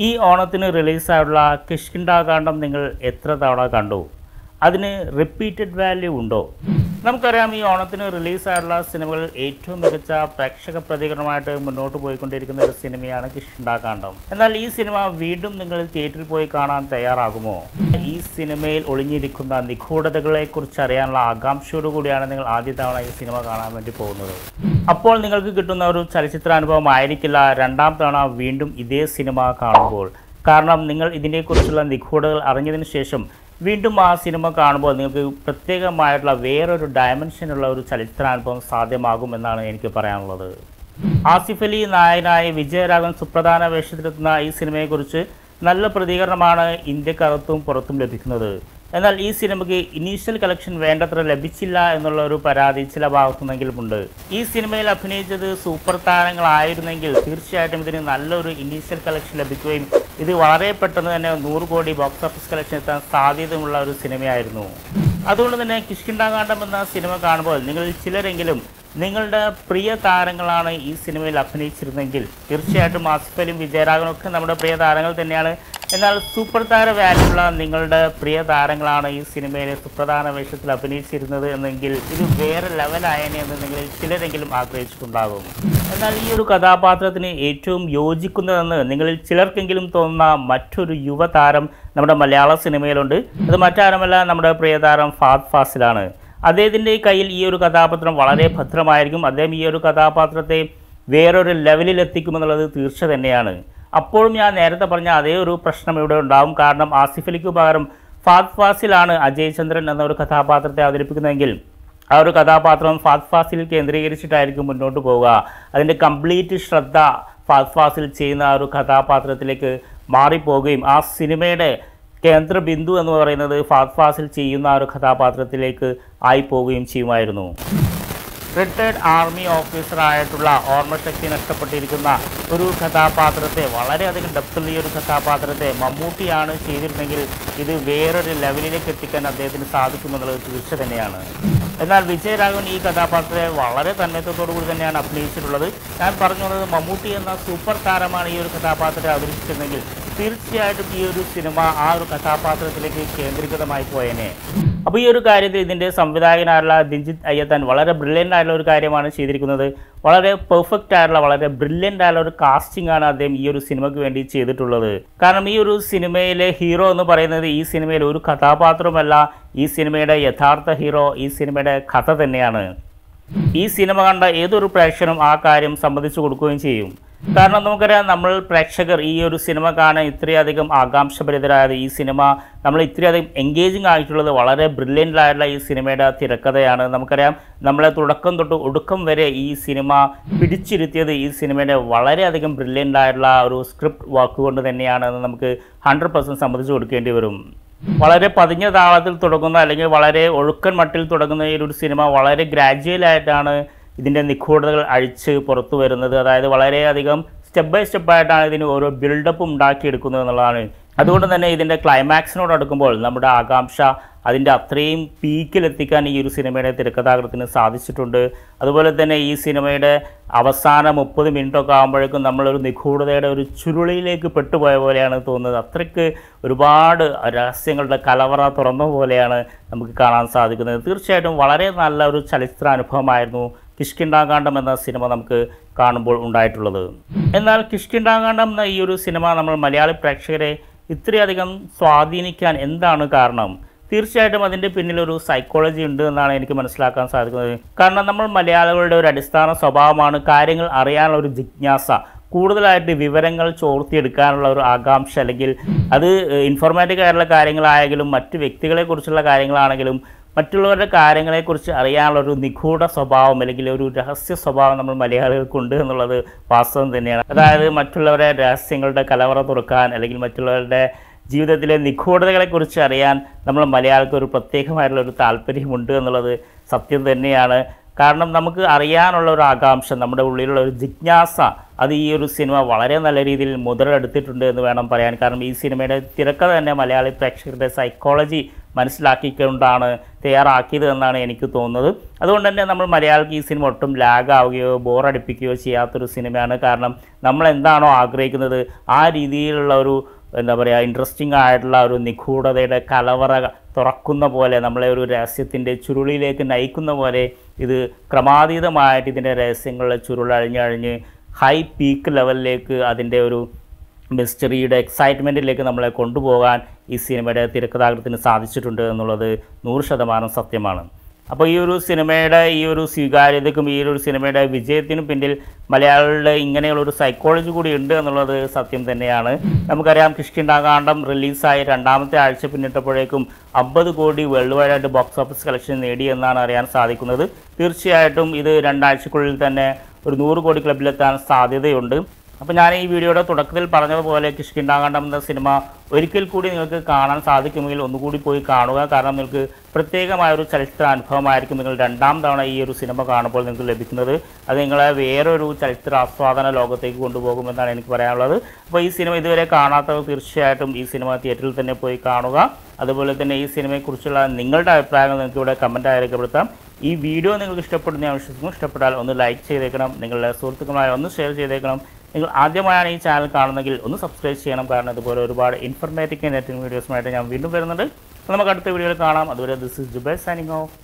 ഈ ഓണത്തിന് റിലീസായുള്ള കിഷ്കിന്ധാകാന്ഡം നിങ്ങൾ എത്ര തവണ കണ്ടു? അതിന് റിപ്പീറ്റഡ് വാല്യൂ ഉണ്ടോ? നമുക്കറിയാം, ഈ ഓണത്തിന് റിലീസായുള്ള സിനിമകളിൽ ഏറ്റവും മികച്ച പ്രേക്ഷക പ്രതികരണമായിട്ട് മുന്നോട്ട് പോയിക്കൊണ്ടിരിക്കുന്ന ഒരു സിനിമയാണ് കിഷ്കിന്ധാകാന്ഡം. എന്നാൽ ഈ സിനിമ വീണ്ടും നിങ്ങൾ തിയേറ്ററിൽ പോയി കാണാൻ തയ്യാറാകുമോ? ഈ സിനിമയിൽ ഒളിഞ്ഞിരിക്കുന്ന നിഗൂഢതകളെക്കുറിച്ച് അറിയാനുള്ള ആകാംക്ഷയോടുകൂടിയാണ് നിങ്ങൾ ആദ്യ തവണ ഈ സിനിമ കാണാൻ വേണ്ടി പോകുന്നത്. അപ്പോൾ നിങ്ങൾക്ക് കിട്ടുന്ന ഒരു ചലച്ചിത്രാനുഭവം ആയിരിക്കില്ല രണ്ടാം തവണ വീണ്ടും ഇതേ സിനിമ കാണുമ്പോൾ. കാരണം നിങ്ങൾ ഇതിനെക്കുറിച്ചുള്ള നിഗൂഢതകൾ അറിഞ്ഞതിന് ശേഷം വീണ്ടും ആ സിനിമ കാണുമ്പോൾ നിങ്ങൾക്ക് പ്രത്യേകമായിട്ടുള്ള വേറൊരു ഡയമെൻഷനുള്ള ഒരു ചലച്ചിത്രാനുഭവം സാധ്യമാകുമെന്നാണ് എനിക്ക് പറയാനുള്ളത്. ആസിഫ് അലി നായകനായ വിജയരാഘവൻ സുപ്രധാന വേഷത്തിലെത്തുന്ന ഈ സിനിമയെക്കുറിച്ച് നല്ല പ്രതികരണമാണ് ഇന്ത്യക്കകത്തും പുറത്തും ലഭിക്കുന്നത്. എന്നാൽ ഈ സിനിമയ്ക്ക് ഇനീഷ്യൽ കളക്ഷൻ വേണ്ടത്ര ലഭിച്ചില്ല എന്നുള്ള ഒരു പരാതി ചില ഭാഗത്തുനിന്നെങ്കിലുമുണ്ട്. ഈ സിനിമയിൽ അഭിനയിച്ചത് സൂപ്പർ താരങ്ങളായിരുന്നെങ്കിൽ തീർച്ചയായിട്ടും ഇതിന് നല്ലൊരു ഇനീഷ്യൽ കളക്ഷൻ ലഭിക്കുകയും ഇത് വളരെ പെട്ടെന്ന് തന്നെ 100 കോടി ബോക്സ് ഓഫീസ് കളക്ഷൻ എത്താൻ സാധ്യതയുള്ള ഒരു സിനിമയായിരുന്നു. അതുകൊണ്ട് തന്നെ കിഷ്കിന്ധാകാന്ഡം എന്ന സിനിമ കാണുമ്പോൾ നിങ്ങളിൽ ചിലരെങ്കിലും നിങ്ങളുടെ പ്രിയ താരങ്ങളാണ് ഈ സിനിമയിൽ അഭിനയിച്ചിരുന്നെങ്കിൽ, തീർച്ചയായിട്ടും ആസിഫ് അലിയും വിജയരാഘവനും ഒക്കെ നമ്മുടെ പ്രിയ താരങ്ങൾ തന്നെയാണ്. എന്നാൽ സൂപ്പർ താര വാല്യുള്ള നിങ്ങളുടെ പ്രിയ താരങ്ങളാണ് ഈ സിനിമയിലെ സുപ്രധാന വേഷത്തിൽ അഭിനയിച്ചിരുന്നത് എന്നെങ്കിൽ ഇത് വേറെ ലെവലായനെ എന്ന് നിങ്ങളിൽ ചിലരെങ്കിലും ആഗ്രഹിച്ചിട്ടുണ്ടാകും. എന്നാൽ ഈ ഒരു കഥാപാത്രത്തിന് ഏറ്റവും യോജിക്കുന്നതെന്ന് നിങ്ങളിൽ ചിലർക്കെങ്കിലും തോന്നുന്ന മറ്റൊരു യുവതാരം നമ്മുടെ മലയാള സിനിമയിലുണ്ട്. അത് മറ്റാരുമല്ല, നമ്മുടെ പ്രിയതാരം ഫഹദ് ഫാസിലാണ്. അദ്ദേഹത്തിൻ്റെ കയ്യിൽ ഈ ഒരു കഥാപാത്രം വളരെ ഭദ്രമായിരിക്കും. അദ്ദേഹം ഈ ഒരു കഥാപാത്രത്തെ വേറൊരു ലെവലിൽ എത്തിക്കുമെന്നുള്ളത് തീർച്ച തന്നെയാണ്. അപ്പോഴും ഞാൻ നേരത്തെ പറഞ്ഞ അതേ ഒരു പ്രശ്നം ഇവിടെ ഉണ്ടാകും. കാരണം ആസിഫ് അലിക്ക് പകരം ഫഹദ് ഫാസിലാണ് അജയ് ചന്ദ്രൻ എന്ന ഒരു കഥാപാത്രത്തെ അവതരിപ്പിക്കുന്നതെങ്കിൽ ആ ഒരു കഥാപാത്രം ഫഹദ് ഫാസിൽ കേന്ദ്രീകരിച്ചിട്ടായിരിക്കും മുന്നോട്ട് പോവുക. അതിൻ്റെ കംപ്ലീറ്റ് ശ്രദ്ധ ഫഹദ് ഫാസിൽ ചെയ്യുന്ന ആ ഒരു കഥാപാത്രത്തിലേക്ക് മാറിപ്പോവുകയും ആ സിനിമയുടെ കേന്ദ്ര ബിന്ദു എന്ന് പറയുന്നത് ഫഹദ് ഫാസിൽ ചെയ്യുന്ന ആ ഒരു കഥാപാത്രത്തിലേക്ക് ആയിപ്പോവുകയും ചെയ്യുമായിരുന്നു. റിട്ടയർഡ് ആർമി ഓഫീസറായിട്ടുള്ള ഓർമ്മശക്തി നഷ്ടപ്പെട്ടിരിക്കുന്ന ഒരു കഥാപാത്രത്തെ വളരെയധികം ഡെപ്തുള്ള ഈ ഒരു കഥാപാത്രത്തെ മമ്മൂട്ടിയാണ് ചെയ്തിരുന്നെങ്കിൽ ഇത് വേറൊരു ലെവലിലേക്ക് എത്തിക്കാൻ അദ്ദേഹത്തിന് സാധിക്കുമെന്നുള്ളത് തീർച്ച തന്നെയാണ്. എന്നാൽ വിജയരാഘവൻ ഈ കഥാപാത്രത്തെ വളരെ തന്മയത്വത്തോടുകൂടി തന്നെയാണ് അഭിനയിച്ചിട്ടുള്ളത്. ഞാൻ പറഞ്ഞുള്ളത്, മമ്മൂട്ടി എന്ന സൂപ്പർ താരമാണ് ഈ ഒരു കഥാപാത്രത്തെ അവതരിപ്പിച്ചിരുന്നെങ്കിൽ തീർച്ചയായിട്ടും ഈ ഒരു സിനിമ ആ ഒരു കഥാപാത്രത്തിലേക്ക് കേന്ദ്രീകൃതമായി പോയേനെ. അപ്പോൾ ഈ ഒരു കാര്യത്തിൽ ഇതിൻ്റെ സംവിധായകനായുള്ള ദിൻജിത്ത് അയ്യത്താൻ വളരെ ബ്രില്യൻ്റ് ആയിട്ടുള്ള ഒരു കാര്യമാണ് ചെയ്തിരിക്കുന്നത്. വളരെ പെർഫെക്റ്റ് ആയിട്ടുള്ള വളരെ ബ്രില്യൻ്റ് ആയിട്ടുള്ള ഒരു കാസ്റ്റിംഗ് ആണ് അദ്ദേഹം ഈ ഒരു സിനിമയ്ക്ക് വേണ്ടി ചെയ്തിട്ടുള്ളത്. കാരണം ഈ ഒരു സിനിമയിലെ ഹീറോ എന്ന് പറയുന്നത് ഈ സിനിമയിൽ ഒരു കഥാപാത്രമല്ല, ഈ സിനിമയുടെ യഥാർത്ഥ ഹീറോ ഈ സിനിമയുടെ കഥ തന്നെയാണ്. ഈ സിനിമ കണ്ട ഏതൊരു പ്രേക്ഷകനും ആ കാര്യം സമ്മതിച്ചു കൊടുക്കുകയും ചെയ്യും. കാരണം നമുക്കറിയാം, നമ്മൾ പ്രേക്ഷകർ ഈ ഒരു സിനിമ കാണാൻ ഇത്രയധികം ആകാംക്ഷഭരിതരായത്, ഈ സിനിമ നമ്മൾ ഇത്രയധികം എൻഗേജിങ് ആയിട്ടുള്ളത് വളരെ ബ്രില്യൻ്റ് ആയിട്ടുള്ള ഈ സിനിമയുടെ തിരക്കഥയാണ്. നമുക്കറിയാം, നമ്മളെ തുടക്കം തൊട്ട് ഒടുക്കം വരെ ഈ സിനിമ പിടിച്ചിരുത്തിയത് ഈ സിനിമയുടെ വളരെയധികം ബ്രില്യൻ്റ് ആയിട്ടുള്ള ഒരു സ്ക്രിപ്റ്റ് വർക്ക് കൊണ്ട് തന്നെയാണെന്ന് നമുക്ക് 100% സമ്മതിച്ചു കൊടുക്കേണ്ടി വരും. വളരെ പതിഞ്ഞ താളത്തിൽ തുടങ്ങുന്ന അല്ലെങ്കിൽ വളരെ ഒഴുക്കൻ മട്ടിൽ തുടങ്ങുന്ന ഈ ഒരു സിനിമ വളരെ ഗ്രാജുവലായിട്ടാണ് ഇതിൻ്റെ നിഗൂഢതകൾ അഴിച്ച് പുറത്തു വരുന്നത്. അതായത് വളരെയധികം സ്റ്റെപ്പ് ബൈ സ്റ്റെപ്പായിട്ടാണ് ഇതിന് ഓരോ ബിൽഡപ്പും ഉണ്ടാക്കിയെടുക്കുന്നത് എന്നുള്ളതാണ്. അതുകൊണ്ട് തന്നെ ഇതിൻ്റെ ക്ലൈമാക്സിനോട് അടുക്കുമ്പോൾ നമ്മുടെ ആകാംക്ഷ അതിൻ്റെ അത്രയും പീക്കിലെത്തിക്കാൻ ഈ ഒരു സിനിമയുടെ തിരക്കഥാകൃത്തിന് സാധിച്ചിട്ടുണ്ട്. അതുപോലെ തന്നെ ഈ സിനിമയുടെ അവസാന 30 മിനിറ്റൊക്കെ ആകുമ്പോഴേക്കും നമ്മളൊരു നിഗൂഢതയുടെ ഒരു ചുരുളിയിലേക്ക് പെട്ടുപോയ പോലെയാണ് തോന്നുന്നത്. അത്രയ്ക്ക് ഒരുപാട് രഹസ്യങ്ങളുടെ കലവറ തുറന്ന പോലെയാണ് നമുക്ക് കാണാൻ സാധിക്കുന്നത്. തീർച്ചയായിട്ടും വളരെ നല്ല ഒരു ചലച്ചിത്രാനുഭവമായിരുന്നു കിഷ്കിന്ധാകാന്ഡം എന്ന സിനിമ നമുക്ക് കാണുമ്പോൾ ഉണ്ടായിട്ടുള്ളത്. എന്നാൽ കിഷ്കിന്ധാകാന്ഡം എന്ന ഈ ഒരു സിനിമ നമ്മൾ മലയാളി പ്രേക്ഷകരെ ഇത്രയധികം സ്വാധീനിക്കാൻ എന്താണ് കാരണം? തീർച്ചയായിട്ടും അതിൻ്റെ പിന്നിലൊരു സൈക്കോളജി ഉണ്ട് എന്നാണ് എനിക്ക് മനസ്സിലാക്കാൻ സാധിക്കുന്നത്. കാരണം നമ്മൾ മലയാളികളുടെ ഒരു അടിസ്ഥാന സ്വഭാവമാണ് കാര്യങ്ങൾ അറിയാനുള്ള ഒരു ജിജ്ഞാസ, കൂടുതലായിട്ട് വിവരങ്ങൾ ചോർത്തിയെടുക്കാനുള്ള ഒരു ആകാംക്ഷ, അല്ലെങ്കിൽ അത് ഇൻഫോർമാറ്റീവ് ആയിട്ടുള്ള കാര്യങ്ങളായെങ്കിലും മറ്റ് വ്യക്തികളെക്കുറിച്ചുള്ള കാര്യങ്ങളാണെങ്കിലും മറ്റുള്ളവരുടെ കാര്യങ്ങളെക്കുറിച്ച് അറിയാനുള്ളൊരു നിഗൂഢ സ്വഭാവം അല്ലെങ്കിൽ ഒരു രഹസ്യ സ്വഭാവം നമ്മൾ മലയാളികൾക്കുണ്ട് എന്നുള്ളത് വാസ്തവം തന്നെയാണ്. അതായത് മറ്റുള്ളവരുടെ രഹസ്യങ്ങളുടെ കലവറ തുറക്കാൻ അല്ലെങ്കിൽ മറ്റുള്ളവരുടെ ജീവിതത്തിലെ നിഗൂഢതകളെക്കുറിച്ച് അറിയാൻ നമ്മൾ മലയാളികൾക്ക് ഒരു പ്രത്യേകമായിട്ടുള്ളൊരു താല്പര്യമുണ്ട് എന്നുള്ളത് സത്യം തന്നെയാണ്. കാരണം നമുക്ക് അറിയാനുള്ള ഒരു ആകാംക്ഷ, നമ്മുടെ ഉള്ളിലുള്ള ഒരു ജിജ്ഞാസ, അത് ഈ ഒരു സിനിമ വളരെ നല്ല രീതിയിൽ മുതലെടുത്തിട്ടുണ്ട് എന്ന് വേണം പറയാൻ. കാരണം ഈ സിനിമയുടെ തിരക്കഥ തന്നെ മലയാളി പ്രേക്ഷകരുടെ സൈക്കോളജി മനസ്സിലാക്കിക്കൊണ്ടാണ് തയ്യാറാക്കിയത് എന്നാണ് എനിക്ക് തോന്നുന്നത്. അതുകൊണ്ട് തന്നെ നമ്മൾ മലയാളിക്ക് ഈ സിനിമ ഒട്ടും ലാഗ് ആവുകയോ ബോറടിപ്പിക്കുകയോ ചെയ്യാത്തൊരു സിനിമയാണ്. കാരണം നമ്മൾ എന്താണോ ആഗ്രഹിക്കുന്നത് ആ രീതിയിലുള്ള ഒരു എന്താ പറയുക ഇൻട്രസ്റ്റിംഗ് ആയിട്ടുള്ള ഒരു നിഗൂഢതയുടെ കലവറ തുറക്കുന്ന പോലെ, നമ്മളെ ഒരു രഹസ്യത്തിൻ്റെ ചുരുളിലേക്ക് നയിക്കുന്ന പോലെ ഇത് ക്രമാതീതമായിട്ട് ഇതിൻ്റെ രഹസ്യങ്ങളുടെ ചുരുളഴിഞ്ഞഴിഞ്ഞ് ഹൈ പീക്ക് ലെവലിലേക്ക് അതിൻ്റെ ഒരു മിസ്റ്ററിയുടെ എക്സൈറ്റ്മെൻറ്റിലേക്ക് നമ്മളെ കൊണ്ടുപോകാൻ ഈ സിനിമയുടെ തിരക്കഥാകൃത്തിന് സാധിച്ചിട്ടുണ്ട് എന്നുള്ളത് 100% സത്യമാണ്. അപ്പോൾ ഈ ഒരു സിനിമയുടെ ഈ ഒരു സ്വീകാര്യതയ്ക്കും ഈ ഒരു സിനിമയുടെ വിജയത്തിനും പിന്നിൽ മലയാളികളുടെ ഇങ്ങനെയുള്ളൊരു സൈക്കോളജി കൂടി ഉണ്ട് എന്നുള്ളത് സത്യം തന്നെയാണ്. നമുക്കറിയാം കിഷ്കിന്ധാകാന്ഡം റിലീസായി 2ാമത്തെ ആഴ്ച പിന്നിട്ടപ്പോഴേക്കും 50 കോടി വേൾഡ് വൈഡായിട്ട് ബോക്സ് ഓഫീസ് കളക്ഷൻ നേടി എന്നാണ് അറിയാൻ സാധിക്കുന്നത്. തീർച്ചയായിട്ടും ഇത് 2 ആഴ്ചക്കുള്ളിൽ തന്നെ ഒരു 100 കോടി ക്ലബിലെത്താൻ സാധ്യതയുണ്ട്. അപ്പോൾ ഞാൻ ഈ വീഡിയോയുടെ തുടക്കത്തിൽ പറഞ്ഞതുപോലെ കിഷ്കിന്ധാകാന്ഡം എന്ന സിനിമ ഒരിക്കൽ കൂടി നിങ്ങൾക്ക് കാണാൻ സാധിക്കുമെങ്കിൽ ഒന്നുകൂടി പോയി കാണുക. കാരണം നിങ്ങൾക്ക് പ്രത്യേകമായൊരു ചലച്ചിത്ര അനുഭവമായിരിക്കും നിങ്ങൾ 2ാം തവണ ഈ ഒരു സിനിമ കാണുമ്പോൾ നിങ്ങൾക്ക് ലഭിക്കുന്നത്. അത് നിങ്ങളെ വേറൊരു ചലച്ചിത്ര ആസ്വാദന ലോകത്തേക്ക് കൊണ്ടുപോകുമെന്നാണ് എനിക്ക് പറയാനുള്ളത്. അപ്പോൾ ഈ സിനിമ ഇതുവരെ കാണാത്തവർ തീർച്ചയായിട്ടും ഈ സിനിമ തിയേറ്ററിൽ തന്നെ പോയി കാണുക. അതുപോലെ തന്നെ ഈ സിനിമയെക്കുറിച്ചുള്ള നിങ്ങളുടെ അഭിപ്രായങ്ങൾ നിങ്ങൾക്ക് ഇവിടെ കമൻറ്റായി രേഖപ്പെടുത്താം. ഈ വീഡിയോ നിങ്ങൾക്ക് ഇഷ്ടപ്പെടുന്ന ഞാൻ വിശ്വസിക്കുന്നു. ഇഷ്ടപ്പെട്ടാൽ ഒന്ന് ലൈക്ക് ചെയ്തേക്കണം, നിങ്ങളുടെ സുഹൃത്തുക്കളുമായി ഒന്ന് ഷെയർ ചെയ്തേക്കണം. നിങ്ങൾ ആദ്യമായാണ് ഈ ചാനൽ കാണുന്നതെങ്കിൽ ഒന്ന് സബ്സ്ക്രൈബ് ചെയ്യണം. കാരണം ഇതുപോലെ ഒരുപാട് ഇൻഫർമേറ്റീവ് വീഡിയോസുമായിട്ട് ഞാൻ വീണ്ടും വരുന്നുണ്ട്. അപ്പോൾ നമുക്ക് അടുത്ത വീഡിയോയിൽ കാണാം. അതുവരെ this is Jubair signing of.